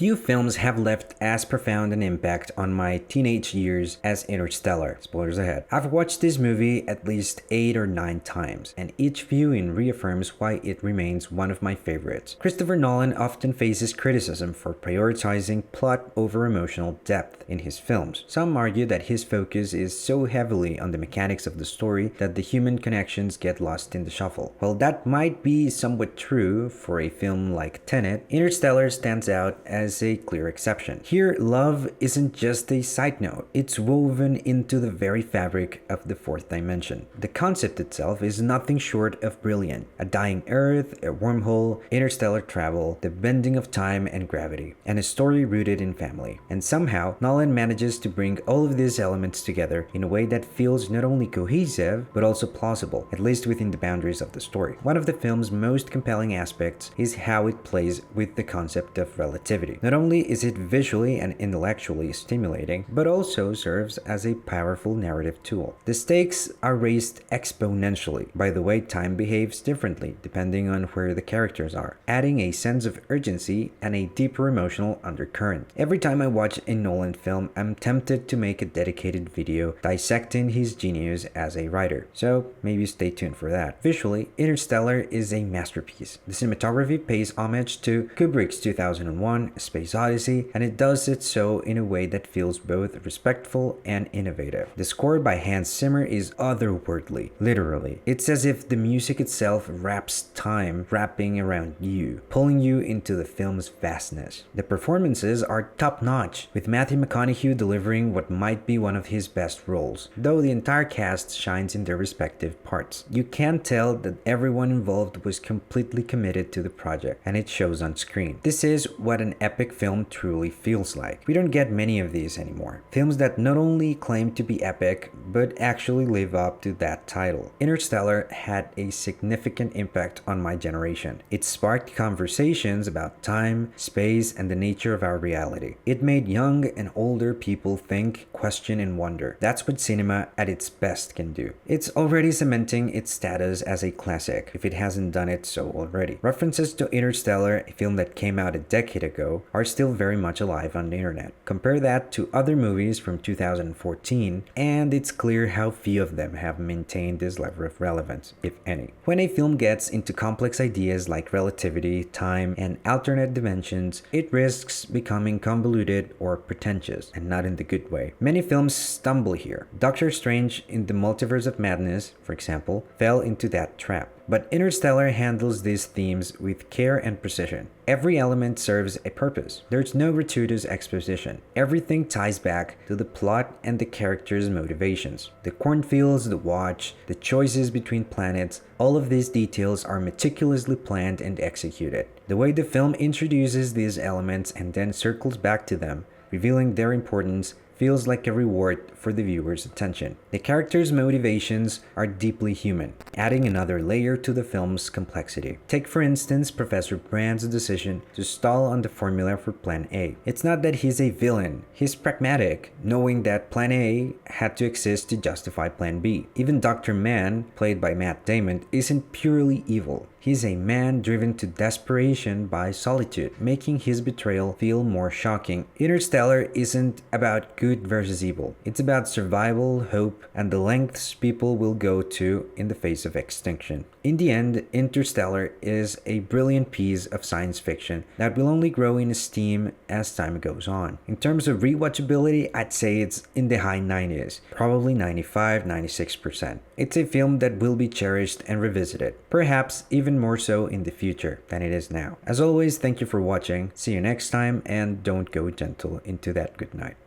Few films have left as profound an impact on my teenage years as Interstellar. Spoilers ahead. I've watched this movie at least 8 or 9 times, and each viewing reaffirms why it remains one of my favorites. Christopher Nolan often faces criticism for prioritizing plot over emotional depth in his films. Some argue that his focus is so heavily on the mechanics of the story that the human connections get lost in the shuffle. While that might be somewhat true for a film like Tenet, Interstellar stands out as a clear exception. Here, love isn't just a side note, it's woven into the very fabric of the fourth dimension. The concept itself is nothing short of brilliant. A dying Earth, a wormhole, interstellar travel, the bending of time and gravity, and a story rooted in family. And somehow, Nolan manages to bring all of these elements together in a way that feels not only cohesive, but also plausible, at least within the boundaries of the story. One of the film's most compelling aspects is how it plays with the concept of relativity. Not only is it visually and intellectually stimulating, but also serves as a powerful narrative tool. The stakes are raised exponentially by the way time behaves differently depending on where the characters are, adding a sense of urgency and a deeper emotional undercurrent. Every time I watch a Nolan film, I'm tempted to make a dedicated video dissecting his genius as a writer, so maybe stay tuned for that. Visually, Interstellar is a masterpiece. The cinematography pays homage to Kubrick's 2001: A Space Odyssey, and it does it so in a way that feels both respectful and innovative. The score by Hans Zimmer is otherworldly, literally. It's as if the music itself wraps time wrapping around you, pulling you into the film's vastness. The performances are top-notch, with Matthew McConaughey delivering what might be one of his best roles, though the entire cast shines in their respective parts. You can tell that everyone involved was completely committed to the project, and it shows on screen. This is what an epic film truly feels like. We don't get many of these anymore. Films that not only claim to be epic, but actually live up to that title. Interstellar had a significant impact on my generation. It sparked conversations about time, space, and the nature of our reality. It made young and older people think, question, and wonder. That's what cinema at its best can do. It's already cementing its status as a classic, if it hasn't done it so already. References to Interstellar, a film that came out a decade ago, are still very much alive on the internet. Compare that to other movies from 2014, and it's clear how few of them have maintained this level of relevance, if any. When a film gets into complex ideas like relativity, time, and alternate dimensions, it risks becoming convoluted or pretentious, and not in the good way. Many films stumble here. Doctor Strange in the Multiverse of Madness, for example, fell into that trap. But Interstellar handles these themes with care and precision. Every element serves a purpose. There's no gratuitous exposition. Everything ties back to the plot and the characters' motivations. The cornfields, the watch, the choices between planets, all of these details are meticulously planned and executed. The way the film introduces these elements and then circles back to them, revealing their importance, feels like a reward for the viewer's attention. The characters' motivations are deeply human, adding another layer to the film's complexity. Take for instance Professor Brand's decision to stall on the formula for Plan A. It's not that he's a villain, he's pragmatic, knowing that Plan A had to exist to justify Plan B. Even Dr. Mann, played by Matt Damon, isn't purely evil. He's a man driven to desperation by solitude, making his betrayal feel more shocking. Interstellar isn't about good versus evil. It's about survival, hope, and the lengths people will go to in the face of extinction. In the end, Interstellar is a brilliant piece of science fiction that will only grow in esteem as time goes on. In terms of rewatchability, I'd say it's in the high 90s, probably 95-96%. It's a film that will be cherished and revisited, perhaps even more so in the future than it is now. As always, thank you for watching. See you next time, and don't go gentle into that good night.